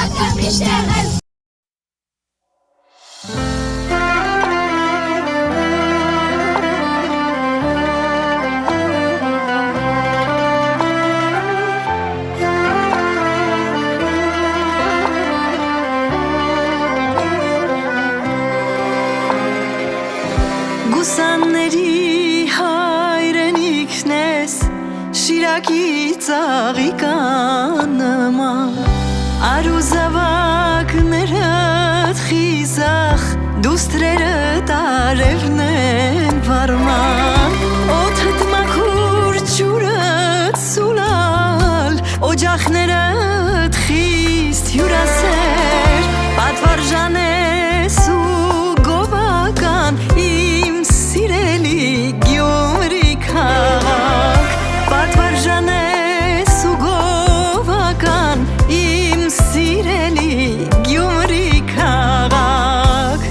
Ակամ միշտեղ եմ Գուսանների հայրենիքն ես Շիրակի ծաղիկան նման Արուզավակներըդ խիզախ Դուստրերըդ արևն են վարման Օդըդ մաքուր ջուրըդ սուլալ Օջախներըդ խիստ հյուրասեր Պատվարժան ես ու գովական Իմ սիրելի Գյումրի քաղաք Պատվարժան ես ու գովական Իմ սիրելի Գյումրի քաղաք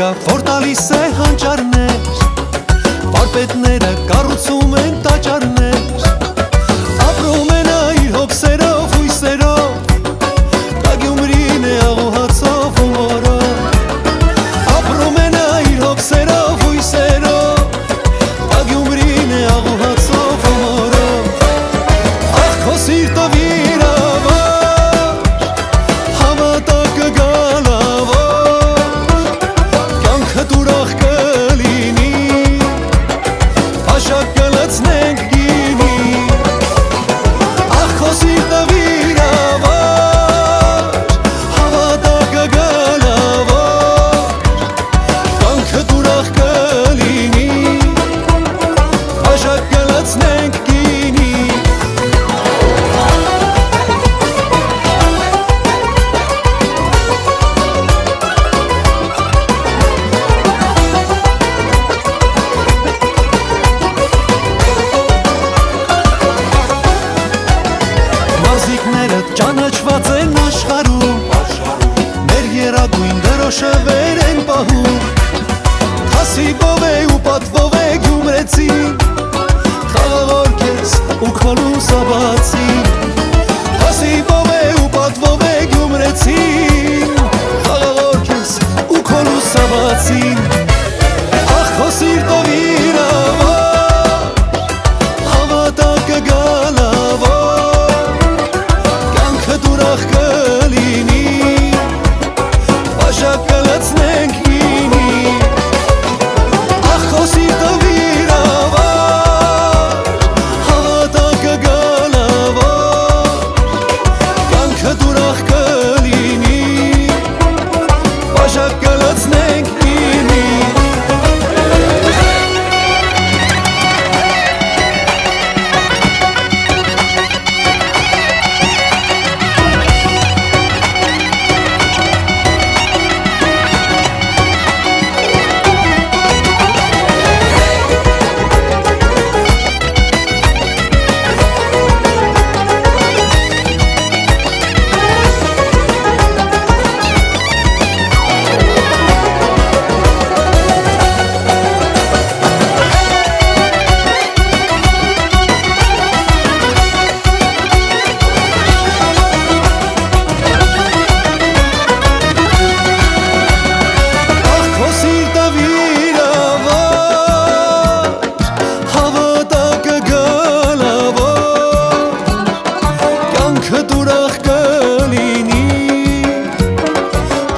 կա, որ տալիս է հանճարներ, վարպետները կառուցում են տաճարներ, ապրում է նա իր հոգսերով, հույսերով, դա Գյումրին է աղոհացով ու մորով, ապրում է նա իր հոգսերով, հույսերով, դա Գյումրին է աղոհացով ու մորով, ախ քո սիրտը վիրավոր, հավատա կգալավոր, կյանքդ ուրախ կլինի, բաժակ կլցնենք գինի, ախ քո սիրտը վիրավոր, հավատա կգալավոր, կյանքդ ուրախ կլինի, բաժակ կլցնենք գինի. Մարզիկները ճանաչված են աշխարհում, մեր երագույն դրոշը վեր են պահում, Թասիբով է ու պատվով է գյումրեցին, խաղաղոր քեզ ու քո լուսաբացին, Թասիբով է ու պատվով է գյումրեցին, խաղաղոր քեզ ու քո լուսաբացին, ախ քո սիրտը վիրավոր, հավատա կգալավոր, կյանքդ ուրախ կլինի, բաժակ կլցնենք գինի, ախ քո սիրտը վիրավոր, հավատա կգալավոր, կյանքդ ուրախ կլինի, բաժակ կլցնենք գինի.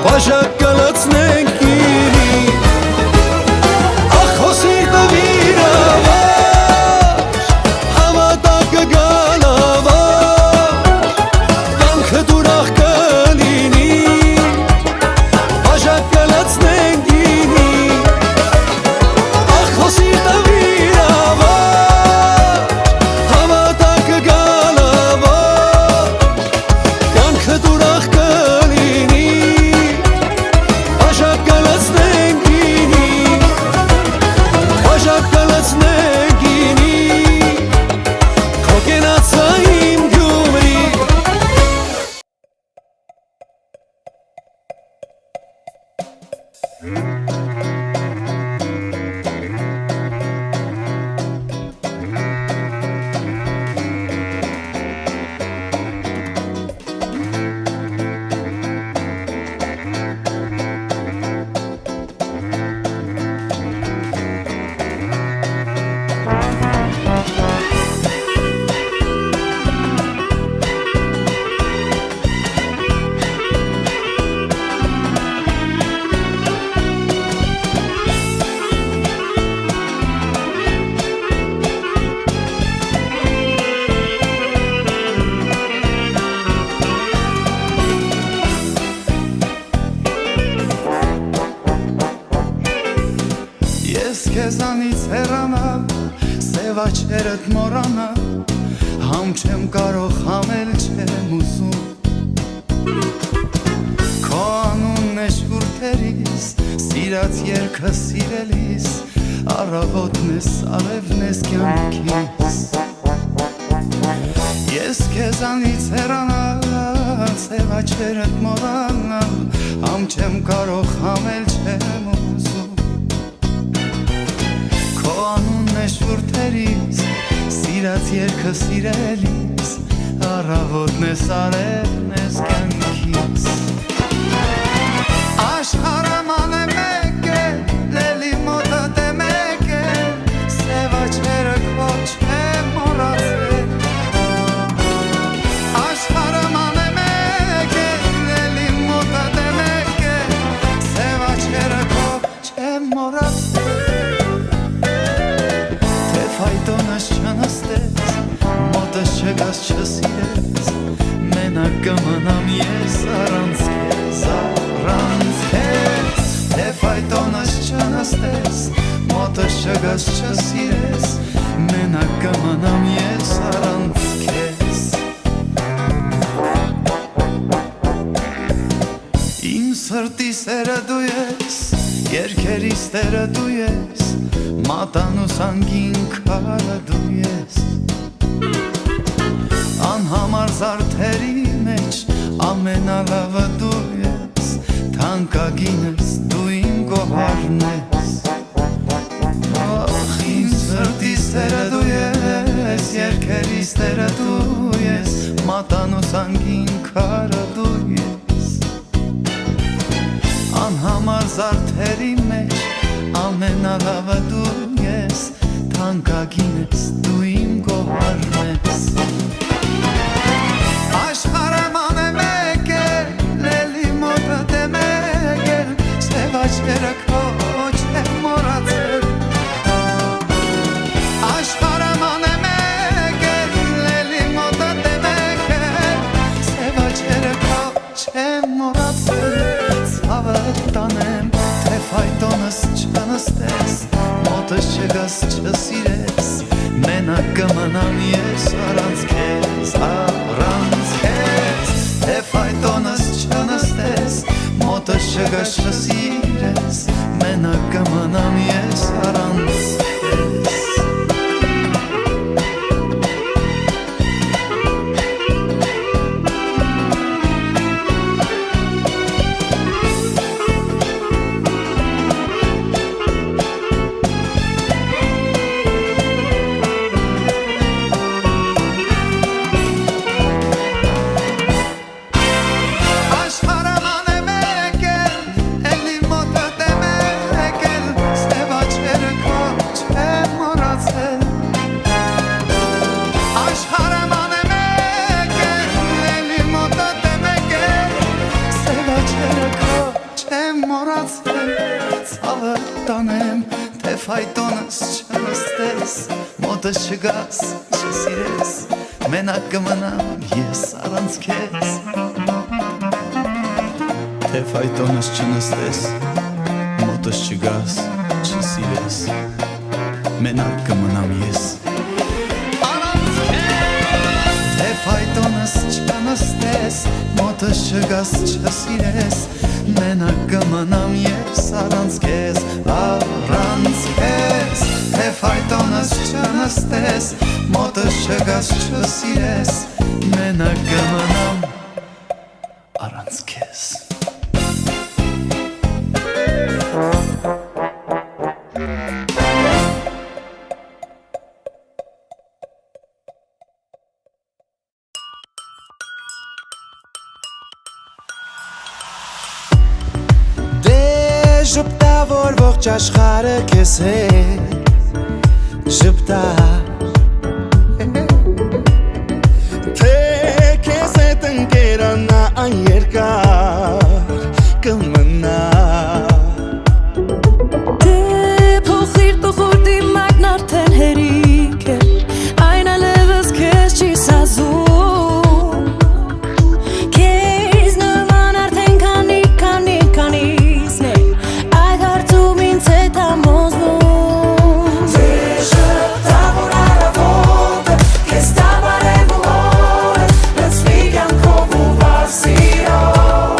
Բաժակ կլցնենք գինի, ախ քո սիրտը վիրավոր, հավատա կգալավոր, կյանքդ ուրախ կլինի, բաժակ կլցնենք գինի, ախ քո սիրտը վիրավոր, հավատա կգալավոր, կյանքդ ուրախ կլինի, բաժակ կլցնենք գինի, բաժակ կլցնենք գինի, քո կենացա իմ Գյումրի. Ես քեզանից հեռանալ, սև աչքերդ մոռանալ, համ չեմ կարող, համել չեմ ուզում, քո անունն է շուրթերիս, սիրած երգը սիրելիս, առավոտն ես, արևն ես կյանքիս, ես քեզանից հեռանալ, սև աչքերդ մոռանալ, համ չեմ կարող, համել չեմ ուզում, շուրթերից Սիրած երկը սիրելիս Առավոտն ես արևն ես կյանքից Աշխարհման է մեկ է Լելի մոտդ է մեկ է Սև աչքերը քո չեմ մոռացել Աշխարհման է մեկ է Լելի մոտդ է մեկ է Սև աչքերը քո չեմ մոռացել Թե ֆայտոնս չնստեց Մոտս չգաս չսիրեց Մենակ կմնամ ես առանց քեզ Առանց քեզ Թե ֆայտոնս չնստեց Մոտս չգաս չսիրեց Մենակ կմնամ ես առանց քեզ Իմ սրտի սերը դու ես Երկերիս տերը դու ես Մատան ու սանգին քարը դու ես Անհամար զարդերի մեջ ամենալավը դու ես Թանկագինս դու իմ գոհարն ես Ախ իմ սրտի սերը դու ես Երկերիս տերը դու ես Մատան ու սանգին քարը դու ես Անհամար զարդերի մեջ ամենալավը դու ես Թանկագինս դու իմ գոհարն ես Աշխարհման է մեկ է Լելի մոտդ է մեկ է Սև աչքերը քո չեմ մոռացել Աշխարհման է մեկ է Լելի մոտդ է մեկ է Սև աչքերը քո չեմ մոռացել Ցավը տանեմ թե ֆայտոնս չնստես Մոտս չգաս չսիրես Մենակ կմնամ ես առանց քեզ Առանց քեզ Թե ֆայտոնս չնստես Մոտս չգաս չսիրես Մենակ կմնամ ես առանց քեզ Ցավը տանեմ թե ֆայտոնս չնստես Մոտս չգաս չսիրես Մենակ կմնամ ես առանց քեզ Թե ֆայտոնս չնստես Մոտս չգաս չսիրես Մենակ կմնամ ես առանց քեզ Թե ֆայտոնս չնստես Մոտս չգաս չսիրես Մենակ կմնամ ես առանց քեզ Առանց քեզ Թե ֆայտոնս չնստես Մոտս չգաս չսիրես Մենակ կմնամ առանց քեզ Ժպտա որ ողջ աշխարհը քեզ հետ Ժպտա Թե քեզ հետ ընկերանա այն երկար կմնա Դե փոխիր դիմակն արդեն հերիք է Այն ալևս քեզ չի սազում Քեզ նման արդեն քանիսն է Այդ հարցում ինձ հետ ամոզվում Դե ժպտա որ առավոտը Քեզ տաբարև ու օրը Լցվի կյանքով ու վար սիրով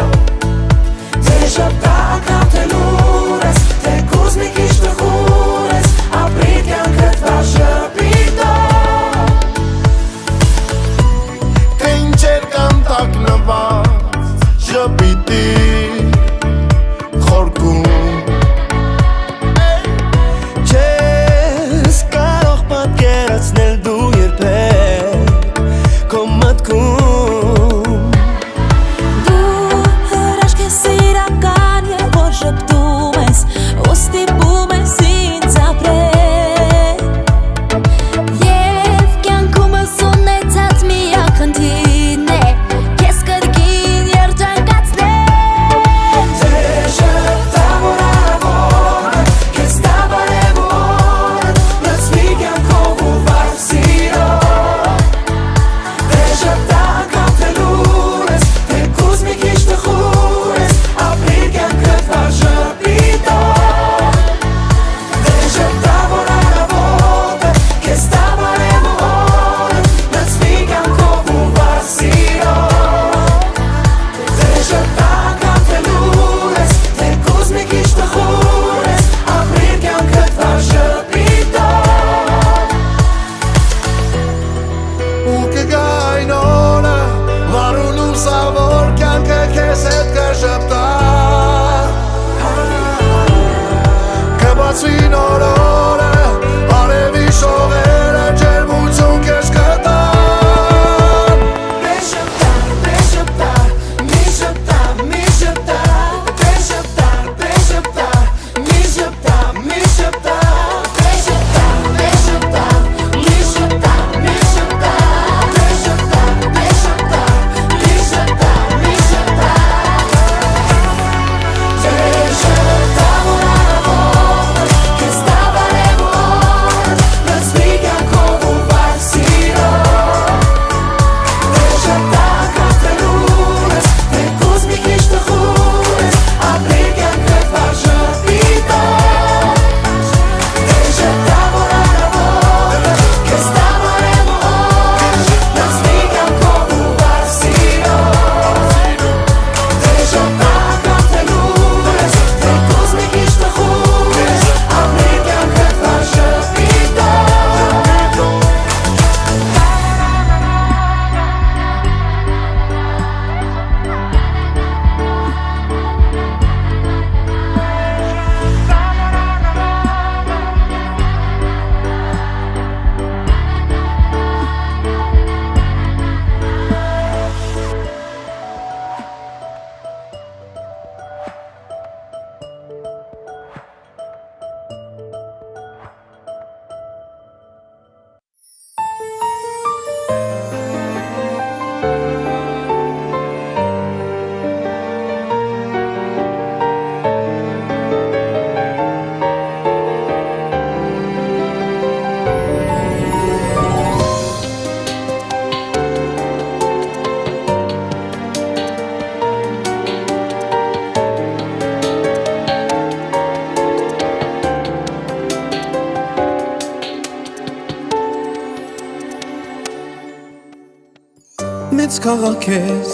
Մեծ քաղաք ես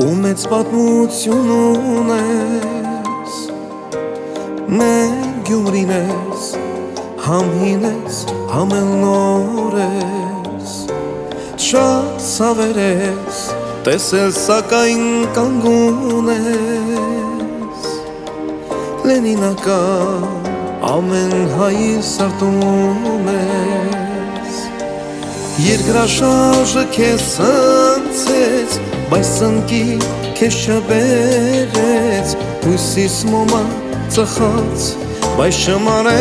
ու մեծ պատմություն ունես Մեր Գյումրին ես համ հին ես համ էլ նոր ես Շատ ցավեր ես տեսել սակայն կանգուն ես Լենինական ամեն հայի սրտում ես Երկրաշարժը քեզ սնցեց, բայց սնկի քեզ չբերեց Հույսիս մոմա ծխած, բայց չմարեց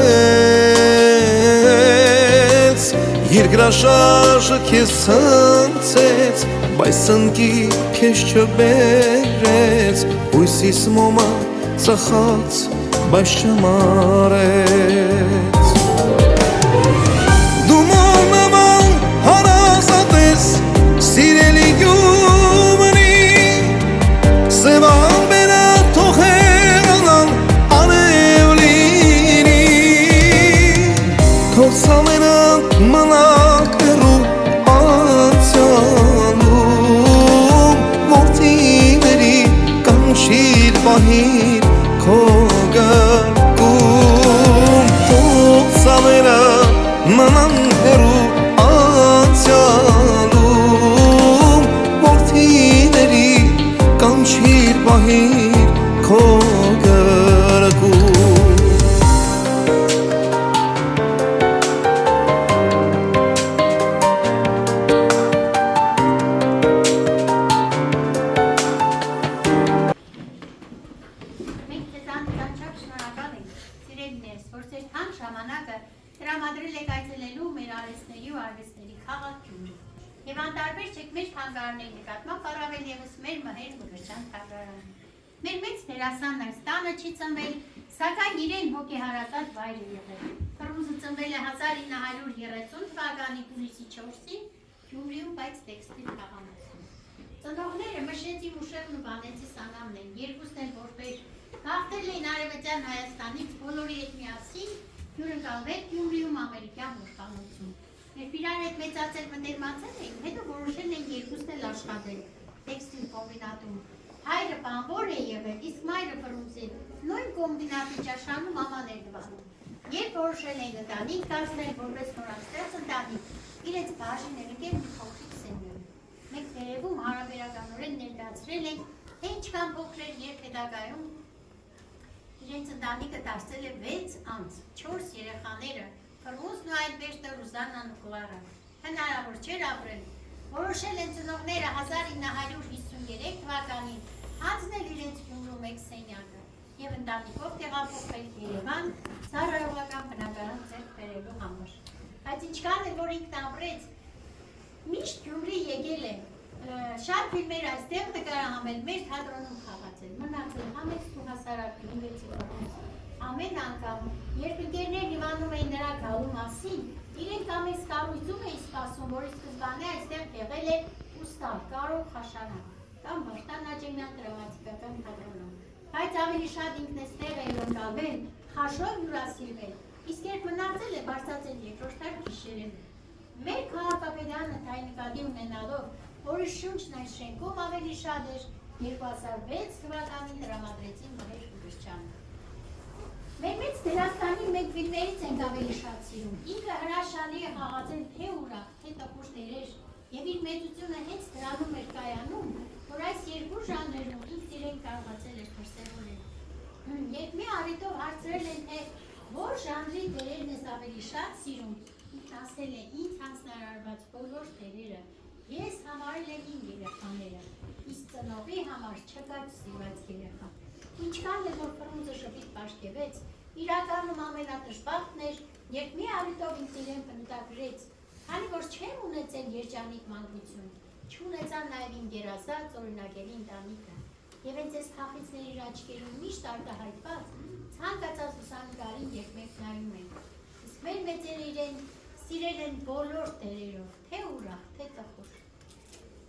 Երկրաշարժը քեզ սնցեց, բայց սնկի քեզ չբերեց Հույսիս մոմա ծխած, բայց չմարեց Դու մոմնաման հարազատ ես, սիրելի Գյումրի Սևան բերը թող հեռանան արև լինի Քո ցավերը մնաք հեռու անցյալում Որդիների կանչիր պահիր քո գրկում Թող ցավերը մնան հեռու անցյալում Որդիների կանչիր պահիր քո գրկում Մենք ձեզանից անչափ շնորհակալ ենք, սիրելիներս, որ ձեր թանկ ժամանակը տրամադրել եք այցելելու մեր արհեստների ու արվեստների քաղաք Գյումրի։ Եվ անտարբեր չեք մեր թանգարանների նկատմամբ, առավել ևս մեր մհեր Մուրշան թանգարանը։ Մեր մեծ դերասանն այս տանը չի ծնվել, սակայն իրեն հոգեհարազատ վայր է եղել։ Փռուզը ծնվել է 1930 թվականի հունիսի 4-ին Գյումրիում, բայց տեքստիլ քաղաքում։ Ծնողները Մշեցի Մուշերն ու Վանեցի Սանամն են, երկուսն էլ որպես գաղթել էին Արևմտյան Հայաստանից բոլորի հետ միասին հյուրընկալվել Գյումրիում ամերիկյան ոստանություն։ Երբ իրար հետ մեծացել մտերմացել էին, հետո որոշել են երկուսն էլ աշխատել տեքստիլ կոմբինատում։ Հայրը բանվոր է եղել, իսկ մայրը Փռուզի նույն կոմբինատի ճաշանում մաման էր դվանում։ Երբ որոշել էին ընտանիք կազմել, որպես նորաստեղծ ընտանիք, իրենց բաժին էր ընկել մի փոքրիկ սենյակ։ Մենք վերևում հարաբերականորեն ներկայացրել ենք, թե ինչքան փոքր էր, երբ հետագայում իրենց ընտանիքը դարձել է 6 անձ, 4 երեխաները, Փռուզն ու այդ վերջը Ռուզաննան ու Կլարան։ Հնարավոր չէր ապրել։ Որոշել են ծնողները 1953 թվականին հանձնել իրենց Գյումրու մեկ սենյակը եւ ընտանիքով տեղափոխվել Երևան ծառայողական բնակարան ձեռք բերելու համար։ Բայց ինչքան էլ որ ինքն ապրեց, միշտ Գյումրի եկել է շատ ֆիլմեր այստեղ նկարահանել, մեր թատրոնում խաղացել, մնացել համեստ ու հասարակ Գյումրեցի Փռուզ։ Ամեն անգամ, երբ ընկերներ հիվանդում էին նրա գալու մասին, իրենք ամեն կառույցում էին սպասում, որ ի սկզբանե այստեղ եղել է ուստար, Կարո Խաշարյան կամ Վարդան Աճեմյան դրամատիկական թատրոնում։ Բայց ավելի շատ ինքն էստեղ է ընկալվել, խաշով հյուրասիրվել, իսկ երբ մնացել է բարձրացել երկրորդ գիշերին։ Մեր քաղաքապետարանը թայ նկատի ունենալով, որի շունչն այս շենքում ավելի շատ էր, 2006 թվականին տրամադրեցին Մհեր Մուրշյանը։ Մեր մեծ դերասանի մեկ ֆիլմերից ենք ավելի շատ սիրում։ Ինքը հրաշալի է խաղացել թե ուրախ, թե տխուր դերեր, եւ իր մեծությունը հենց դրանում էր կայանում, որ այս երկու ժանրերում ինքն իրեն կարողացել էր դրսևորել։ Երբ մի առիթով հարցրել են, թե որ ժանրի դերերն ես ավելի շատ սիրում, ինքն ասել է ինձ հանձնարարված բոլոր դերերը, ես համարել եմ իմ երեխաները, իսկ ծնողի համար չկա սիրված երեխա։ Ինչքան էլ որ Փռուզը շփիտ պաշտկևեց, իրականում ամենատժբախտն էր, երբ մի առիթով ինքն իրեն բնութագրեց, քանի որ չեմ ունեցել երջանիկ մանկություն, չունեցա նաև իմ գերազանց օրինակելի ընտանիքը, եւ հենց այս փախիցների իր աչքերում միշտ արտահայտված ցանկացած լուսանկարին երբ մենք նայում ենք, իսկ մեր մեծերը իրեն սիրել են բոլոր դերերով, թե ուրախ, թե տխուր։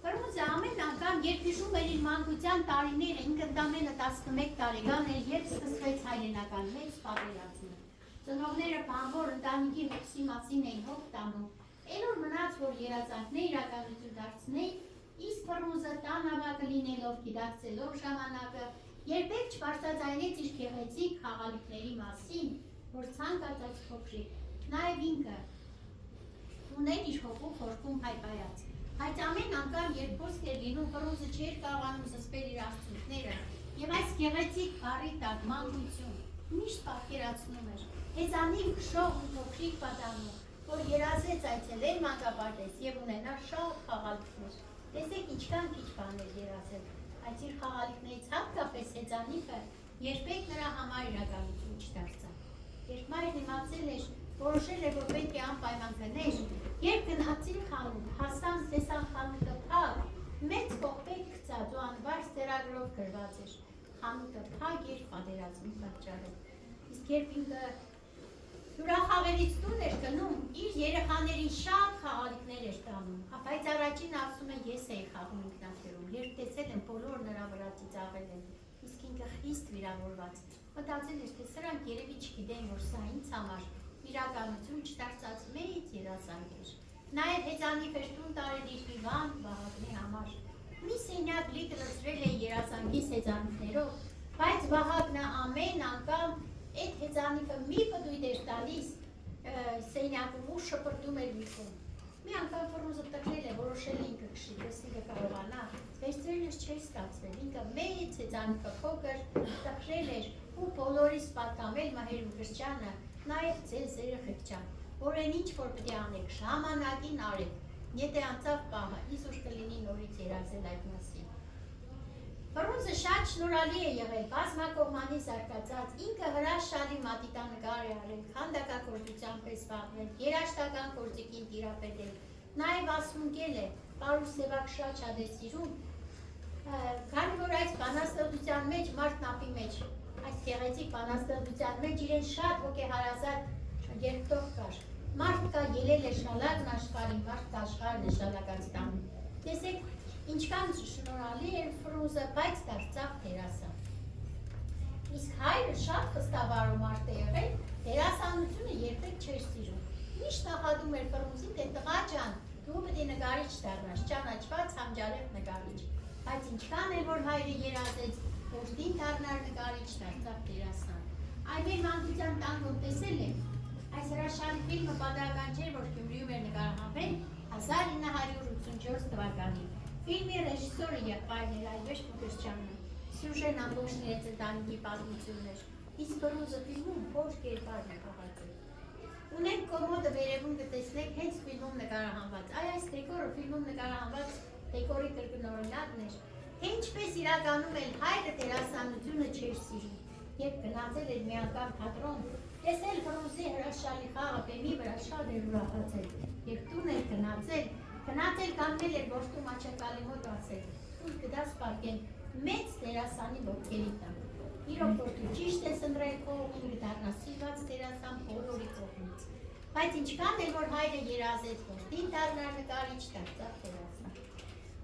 Փռուզը ամեն անգամ, երբ հիշում էր իր մանկության տարիները, ինքն ընդամենը 11 տարեկան էր, երբ սկսվեց հայրենական մեծ պատերազմը։ Ծնողները բանվոր ընտանիքի մեծի մասին էին հոգ տանում, էլ որ մնաց, որ երազանքներ իրականություն դարձնեին, Իսկ Ֆռունզը տան ավագը լինելով գիտակցելով ժամանակը, երբեք չբարձրաձայնեց իր գեղեցիկ խաղալիքների մասին, որ ցանկացած փոքրիկ, նաև ինքը ուներ իր հոգու խորքում հայբայած։ Բայց ամեն անգամ, երբ խոսք էր լինում, Ֆռունզը չէր կարողանում զսպել իր արցունքները, եւ այս գեղեցիկ բառի տակ մանկություն միշտ պատկերացնում էր հեծանիվ քշող ու փոքրիկ պատանու, որ երազեց այցելել մանկապարտեզ եւ ունենալ շատ խաղալիքներ։ Տեսեք ինչքան քիչ բաներ երազել, այդ իր խաղալիքներից հատկապես հեծանիվը երբեք նրա համար իրականություն չդարձավ։ Երբ մայրն իմացել էր, որոշել էր, որ պետք է անպայման գներ, երբ գնացին խանութ, հասան տեսան խանութը փակ, մեծ կողպետ գծած ու անվարձ ծերագրով գրված էր։ Խանութը փակ էր պատերազմի պատճառով։ Իսկ երբ ինքը հյուրախաղերից տուն էր գնում, իր երեխաներին շատ խաղալիքներ էր տանում, բայց առաջին ասում է ես էի խաղում ինքնաթիռում, երբ տեսել եմ բոլոր նրա վրա ծիծաղել են, իսկ ինքը խիստ վիրավորված, մտածել էր, թե սրանք երևի չգիտեն, որ սա ինձ համար իրականություն չդարձած մեծ երազանք էր։ Նաև հեծանիվ էր տուն տարել իր հիվանդ Վահագնի համար։ Մի սենյակ լիքը լցրել է երազանքից հեծանիվներով, բայց Վահագնը ամեն անգամ այդ հեծանիվը մի պտույտ էր տալիս սենյակում ու շպրտում էր մի կողմ։ Մի անգամ Ֆռունզը տխրել է, որոշել ինքը քշի, պես ինքը կարողանա, վերցրելս չէր ստացվել, ինքը մեծ հեծանիվը փոքր տխրել էր ու բոլորիս պատկամել Մհեր Մկրտչյանը, նաև ձեզ երեխեք ջան, որ այն ինչ որ պետք է անեք, ժամանակին արեք, եթե անցավ պահը, իզուր կլինի նորից երազել այդ մասին։ Ֆռունզը շատ շնորհալի է եղել, բազմակողմանի զարգացած, ինքը հրաշալի մատիտանկար է արել, քանդակագործությամբ է զբաղվել, երաժշտական գործիքին տիրապետել, նաև ասմունկել է, պարուս Սևակ շատ է սիրում, քանի որ այս բանաստեղծության մեջ, մարդն ապի մեջ, այս գեղեցիկ բանաստեղծության մեջ իրեն շատ հոգեհարազատ երգտող կար, մարդ կա ելել է շալակն աշխարհին, մարդ կա աշխարհն է շալակած տանում, տեսեք, ինչքան շնորհալի էր Ֆռունզը, բայց դարձավ դերասան։ Իսկ հայրը շատ խստավար մարդ է եղել, դերասանությունը երբեք չէր սիրում։ Միշտ նախատում էր Ֆռունզին, թե տղա ջան, դու պետք է նկարիչ դառնաս, ճանաչված համջարեղ նկարիչ։ Բայց ինչքան էլ որ հայրը երազեց, որ դին դառնար նկարիչ, դարձավ դերասան։ Այ մեր մանկության տանգոն տեսել եք, այս հրաշալի ֆիլմը պատահական չէր, որ Գյումրիում էր նկարահանվել 1984 թվականին։ Ֆիլմի ռեժիսորը եղբայրն էր Այվեշ Մկրտչյանը, սյուժեն ամբողջ իրենց ընտանիքի պատմությունն էր, իսկ Ֆռունզը ֆիլմում ոչ կերպարն է խաղացել։ Ունենք կոմոդը վերևում կտեսնեք հենց ֆիլմում նկարահանված, այս դեկորը ֆիլմում նկարահանված դեկորի կրկնօրինակն էր, թե ինչպես իրականում էլ հայրը դերասանությունը չէր սիրում, երբ գնացել էր մի անգամ թատրոն, տեսել Ֆռունզի հրաշալի խաղը բեմի վրա շատ էր ուրախացել, երբ տուն էր գնացել կանգնել էր որդու մաչակալի մոտ ասել, ուր գդաս պարկեն մեծ դերասանի ոտքերի տակ։ Իրոք որ դու ճիշտ ես ընտրել քո ուղին կդառնաս սիրված դերասան բոլորի կողմից։ Բայց ինչքան էլ որ հայրը երազեց, որ դին դառնար նկարիչ, դարձավ դերասան։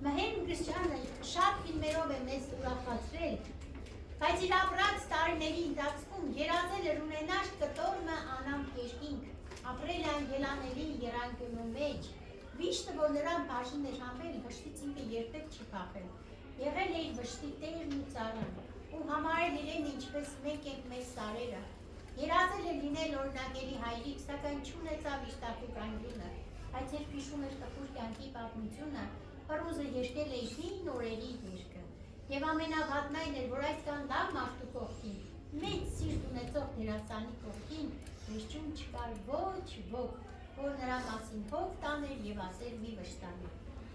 Մհեր Մկրտչյանը շատ ֆիլմերով է մեզ ուրախացրել, բայց իր ապրած տարիների ընթացքում երազել էր ունենալ կտորմը անամպ երկինք, ապրել այն ելանելի երանգյունու մեջ, վիշտը, որ նրան բաժին էր համել, վշտից ինքը երբեք չի փախել, եղել է իր վշտի տերն ու ծառան, ու համարել իրեն ինչպես մենք ենք մեր սարերը, երազել է լինել օրինակելի հայրիկ, սակայն չունեցավ իր տակուկ անկյունը, բայց երբ հիշում էր տխուր կյանքի պատմությունը, Ֆռունզը երգել է հին օրերի երգը, եւ ամենավատն այն էր, որ այսքան լավ մարդու կողքին, մեծ սիրտ ունեցող դերասանի կողքին, վերջում չկար ոչ ոք, որ նրա մասին հոգ տաներ եւ ասեր մի վշտանի։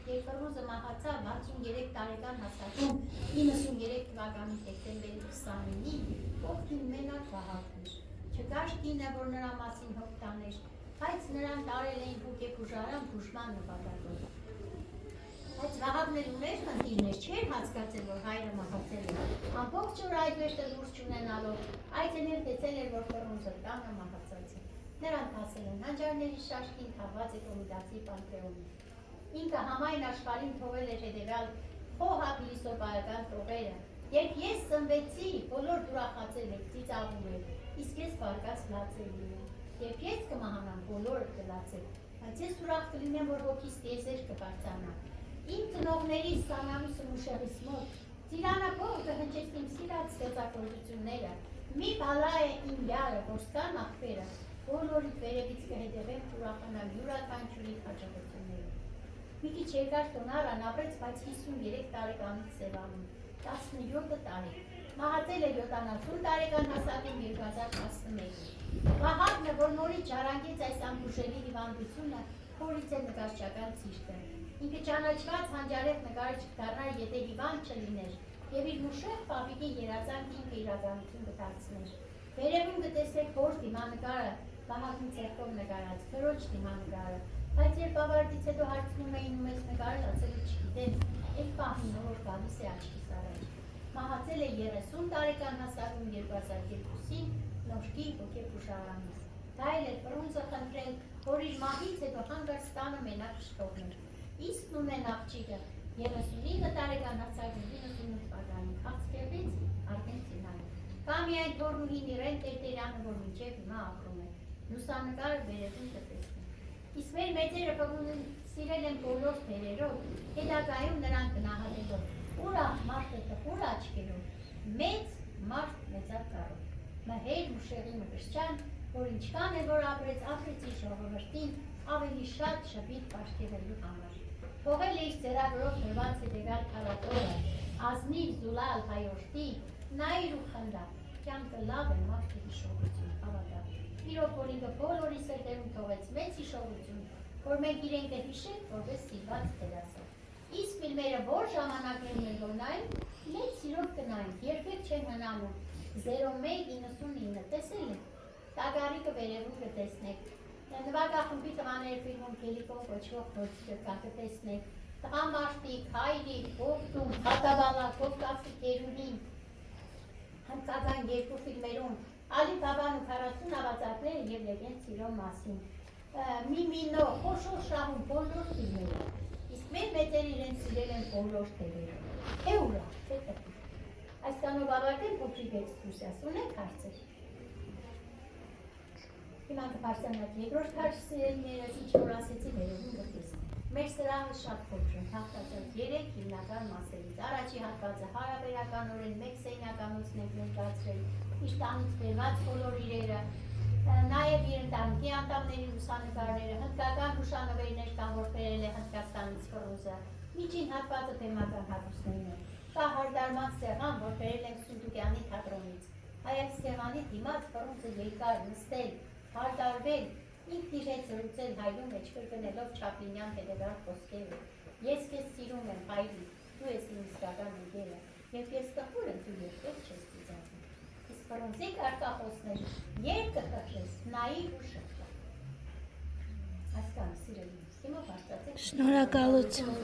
Երբ Ֆռունզը մահացավ 63 տարեկան հասակում 93 թվականի դեկտեմբերի 29-ին, կողքին մենակ Վահագն էր։ Չկար կինը, որ նրա մասին հոգ տաներ, բայց նրան տարել էին հոգեբուժարան բուժման նպատակով։ Բայց Վահագնն էլ ուներ խնդիրներ, չէր հասկացել, որ հայրը մահացել է։ Ամբողջ օր այդ վերջը լուրջ չունենալով, այցելել տեսել էր, որ Ֆռունզը տանը մահացած է։ Նրան հասել են հանճարների շաշկին թաղված է Կոմիտասի Պանթեոնում։ Ինքը համայն աշխարհին թողել էր հետևյալ խոհապիլիսոպայական տողերը։ Երբ ես ծնվեցի, բոլոր ուրախացել եք, ծիծաղում եք, իսկ ես բարկած լացել լինեմ։ Երբ ես կմահանամ, բոլորը կլացեք, բայց ես ուրախ կլինեմ, որ հոգիս տիեզեր կբարձրանա։ Իմ ծնողների Սանամիս ու Մուշեղիս մոտ Ծիրանապով կհնչեց իմ սիրած ստեղծագործությունները, մի բալա է իմ յարը, որ ստան աղբերը, բոլորիդ վերևից կհետևեմ ուրախանալ յուրաքանչյուրի հաջողությունները։ Մի քիչ երկար տոնարան ապրեց, բայց 53 տարեկանից Սևանում, 17 տարի։ Մահացել է 70 տարեկան հասակում 2011։ Վահագնը, որ նորից ժառանգեց այս ամբուժելի հիվանդությունը, հորից է նկարչական ցիրկը։ Ինքը ճանաչված հանջարեղ նկարիչ կդառնար, եթե հիվանդ չլիներ, եւ իր մուշեղ պապիկի երազանքը ինքը իրականություն կդարձներ։ Վերևում կտեսնեք հոր դիմանկարը, Վահագնի ձեռքով նկարած, քրոջ դիմանկարը, բայց երբ ավարտից հետո հարցնում էին ու ես նկարել, ասել չգիտեմ, այդ պահին որ գալիս է աչքիս առաջ։ Մահացել է 30 տարեկան հասակում 2002-ին Նորքի հոգեբուժարանում։ Դա էլ է Ֆրունզը խնդրել, որ իր մահից հետո հանգարց տանը մենակ չթողներ։ Իսկ Նունեն աղջիկը 39 տարեկան հասակում 98 թվականին քաղցկեղից Արգենտինայում։ Կամ միայն թորնուհին Իրեն Տերտերյանը, որ մինչև հիմա ապրում է։ Լուսանկարը վերևում կտեսնի։ Իսկ մեր մեծերը Ֆրունզին սիրել են բոլոր թերերով, հետագայում նրան գնահատելով ուրախ մարդ է տխուր աչքերով, մեծ մարդ մեծակարով։ Մհեր Մուշեղի Մկրտչյան, որ ինչքան է որ ապրեց իր ժողովրդին ավելի շատ շփիտ պաշտպանելու համար։ Թողել է իր ծերագրով գրված հետևյալ քարակորը, ազնիվ զուլալ հայորդի, նայր ու խնդա, կյանքը լավ է մարդի հիշողություն, հավատա։ Իրոք որ ինքը բոլորի սրտերում թողեց մեծ հիշողություն, որ մենք իրենք կհիշենք որպես սիրված դերասան։ Իսկ ֆիլմերը որ ժամանակներն են որ նայում, մեծ սիրով կնայենք, երբեք չեն հնանում։ 0199 տեսել եք, տագարիկը վերևում կտեսնեք, նվագախմբի տղաների ֆիլմում Գելիկով կոչվող գործիքը կա կտեսնեք, տղամարդիկ, հայրիկ, Կովտում, Խատավալա, Կովկասի գերունին, հնդկական երկու ֆիլմերում, Ալի Բաբան ու 40 ավազակները և լեգենդ սիրո մասին, Միմինո, Խոշոր շահում, բոլոր ֆիլմերը, իսկ մեր մեծերը իրեն սիրել են բոլոր թևերը, է ուրախ, թե տպիր։ Այսքանով ավարտեմ փոքրիկ էքսկուրսիաս, ունենք հարցեր։ Հիմա կբարձրանաք երկրորդ հարց սիրելիներս, ինչ որ ասեցի վերևում գտեսնի։ Մեր սրահը շատ փոքր է, հաղթացած 3 հիմնական մասերից։ Առաջի հատվածը հարաբերականորեն մեկ սենյականոցն ենք ներկայացրել, իր տանից բերված բոլոր իրերը, նաև իր ընտանիքի անդամների լուսանկարները, հնդկական հուշանվերներ կան, որ բերել է Հնդկաստանից Ֆրունզը։ Միջին հատվածը թեմական հատուցներն են։ Կա հարդարման սեղան, որ բերել ենք Սունդուկյանի թատրոնից։ Այս սեղանի դիմաց Ֆրունզը երկար նստել, հարդարվել, ինքն իր հետ զրուցել հայրում մեջ կրկնելով Չապլինյան հետևյալ խոսքերը։ Ես քեզ սիրում եմ, հայրիկ, դու ես իմ իսկական ընկերը, երբ ես տխուր եմ, դու երբեք չես ծիծաղում։ Իսկ Ֆրունզի կարգախոսներ, երբ կխփես, նայիր ու շփվա։ Այսքան սիրելիներս, հիմա բարձրացեք։ Շնորհակալություն։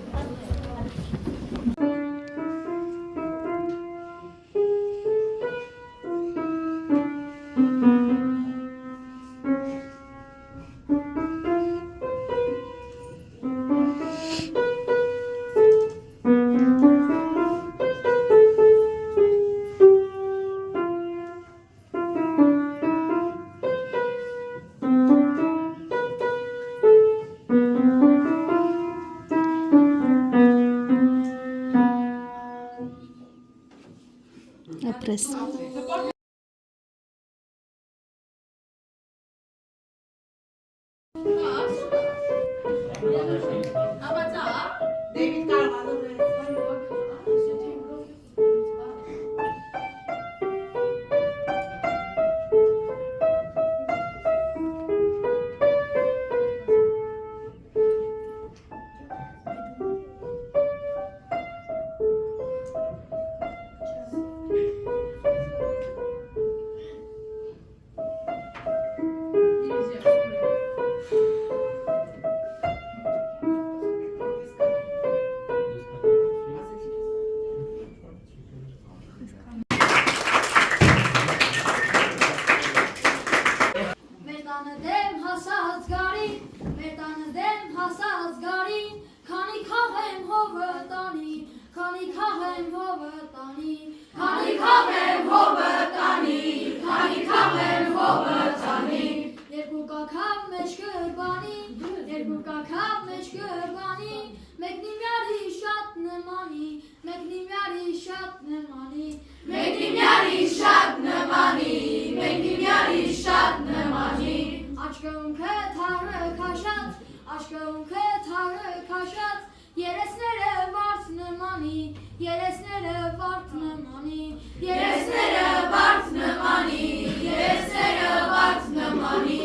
Ապրես։ նմանի, մեկնիմյարի շատ նմանի, Մեկնիմյարի շատ նմանի, մեկնիմյարի շատ նմանի, աչքերունքը թարը քաշած, աչքերունքը թարը քաշած, երեսները վարդ նմանի, երեսները վարդ նմանի, երեսները վարդ նմանի, երեսները վարդ նմանի,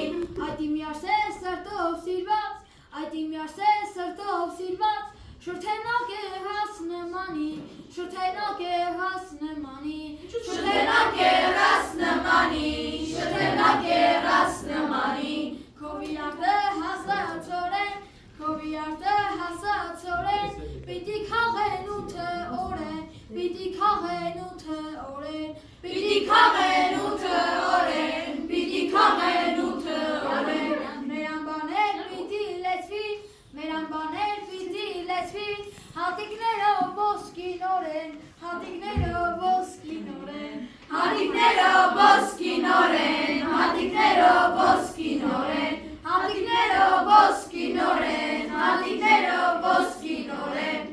այդ իմ յարսե սրտով սիրված, այդ իմ յարսե սրտով սիրված, շուրթենակ է հաս նմանի, շուրթենակ է հաս նմանի, շրթենակ է ռաս նմանի, շրթենակ է ռաս նմանի, Քովիարտը հասածորեն, քովիարտը հասածորեն, պիտի քաղեն ութը օրեն, պիտի քաղեն ութը օրեն, Պիտի քաղեն ութը օրեն, պիտի քաղեն ութը օրեն, մեր անբաներ պիտի լեցվին, մեր անբաներ պիտի լեցվին, հատիկներով ոսկինորեն, հատիկներով ոսկինորեն, Հատիկներով ոսկինորեն, հատիկներով ոսկինորեն, հատիկներով ոսկինորեն, հատիկներով ոսկինորեն,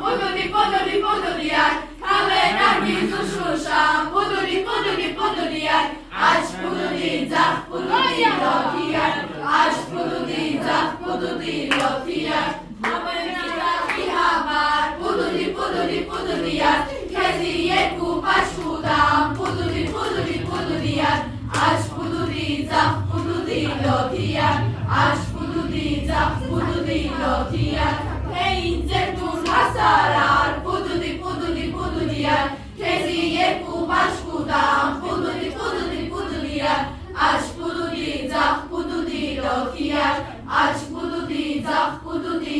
Պոդուրի, պոդուրի, պոդուրիար, քաղեն արգիզ ու շուշան, պոդուրի, պոդուրի, պոդուրիար, աչ պոդուրի, ձախ պոդուրի, լոթիար, աչ պոդուրի, ձախ պոդուրի, լոթիար, ամենազախի համար, պոդուրի, պոդուրի, պոդուրիար, քեզի երկու պաշկուտան, պոդուրի, պոդուրի, պոդուրիար, աչ պոդուրի, ձախ պոդուրի, լոթիար, աչ պոդուրի, ձախ պոդուրի, լոթիար, Հեին ձեր դուր հասարար, պուդուդի, պուդուդի, պուդուդիար, քեզի երկու պաշկուտան, պուդուդի, պուդուդի, պուդուդիար, աչ պուդուդի, ձախ պուդուդի, լոթիար, աչ պուդուդի, ձախ պուդուդի,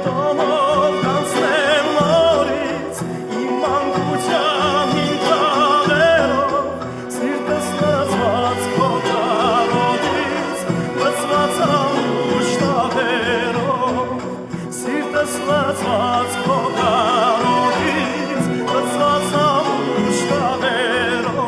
տոնով կանցնեմ նորից իմ մանկության հին տաղերով սիրտս լծված քո կարոտից լծված ամուր շտավերով սիրտս լծված քո կարոտից լծված ամուր շտավերով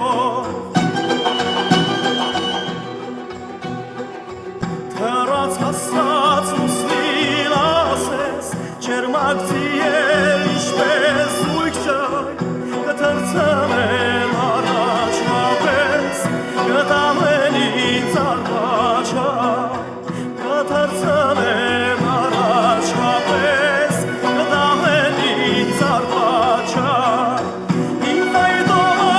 Թռած հասած լուսնին ասես Չերմակցի էլ ինչպես զույգ ճայ Կթրծնեմ առաջնապես Կտանեն ինձ արվաչայ Կթրծնեմ առաջնապես Կտանեն ինձ արվաչայ Իմ վայդովը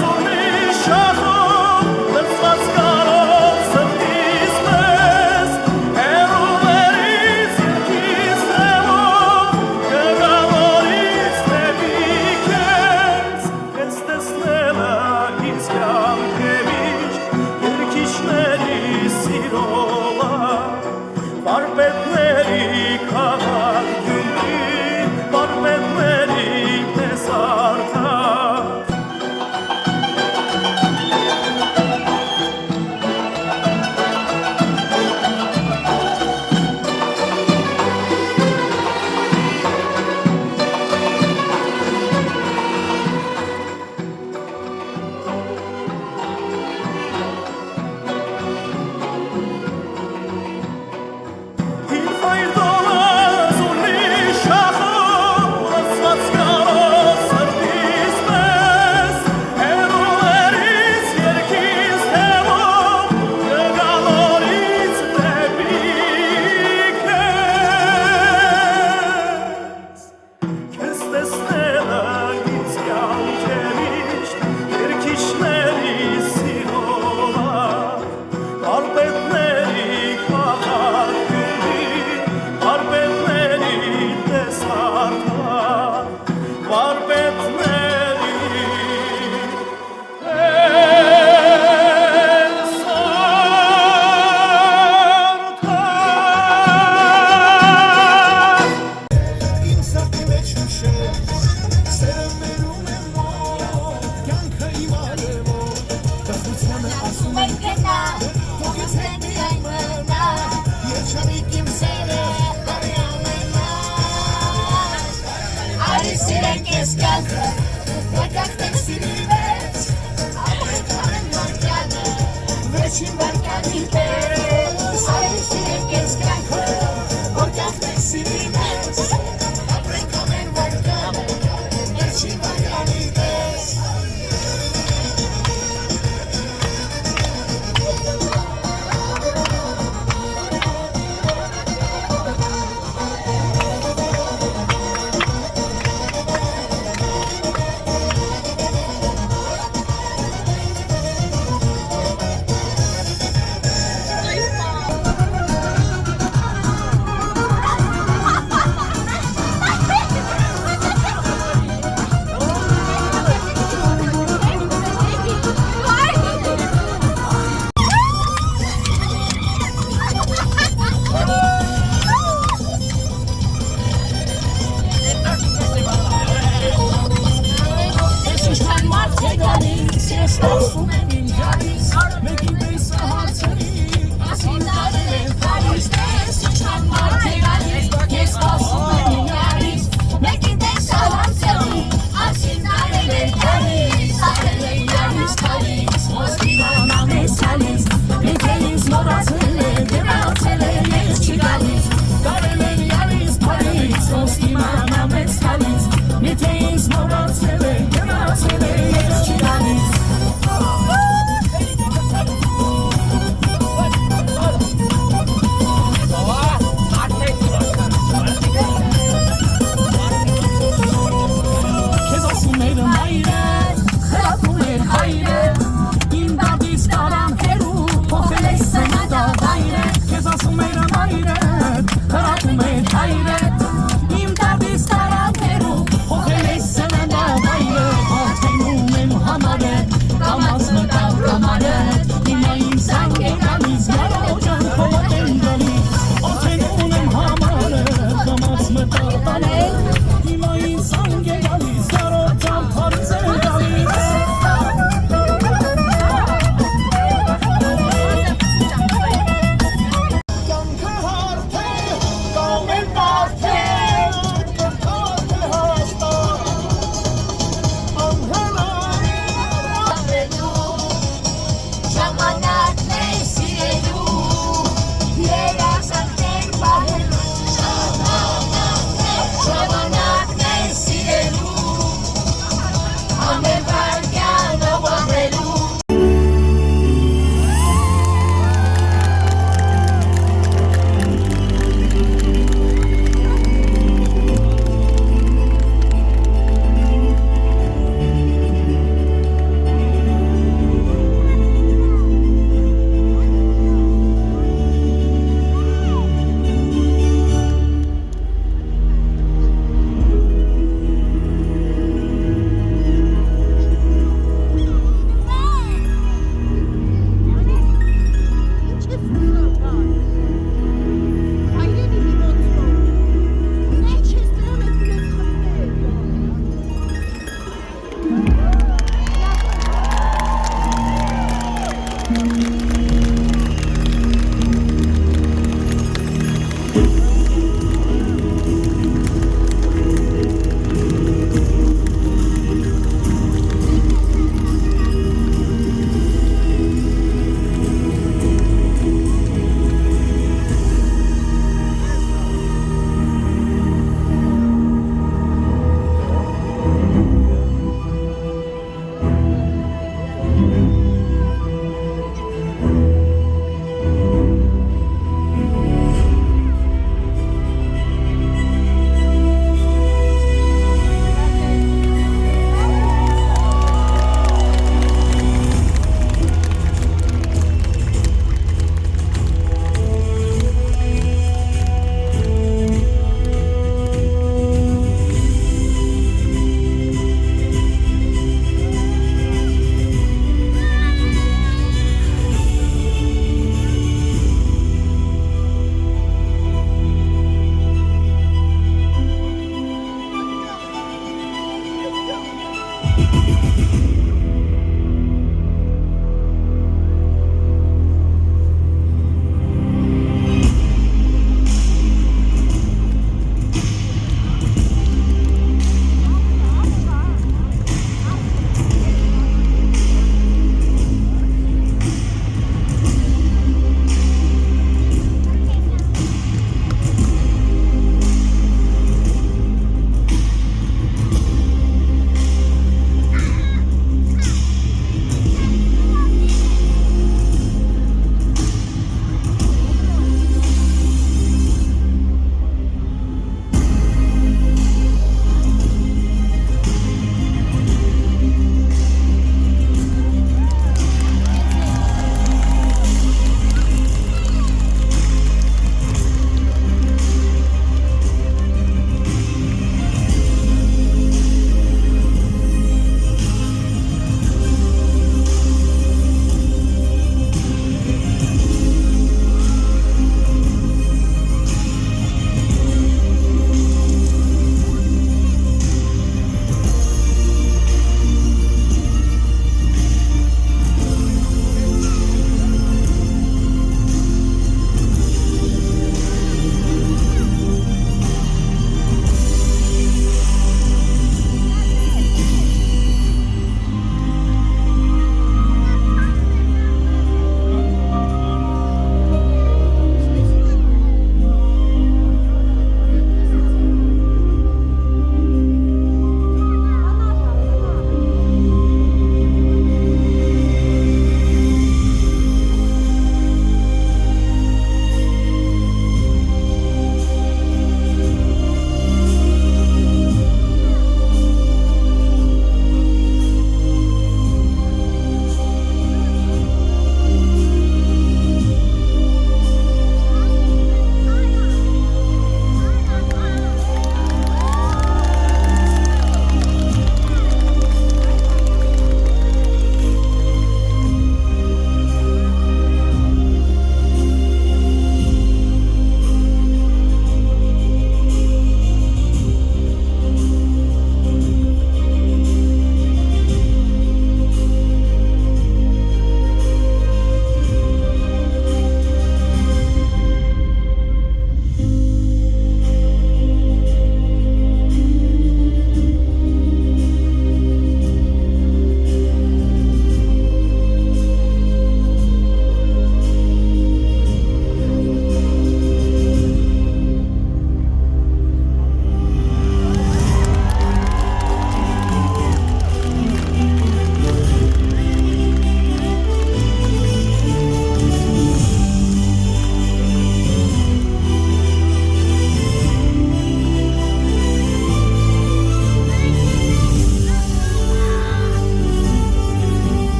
զորնի շախով Լծված կարով սրտիս մեզ Հերուներից երկիս նեմով Կգավորից նեպի կեզ Ես տեսնելը ինձ կամքևիչ Երկիշների սիրոլա Վարպետների կաղակ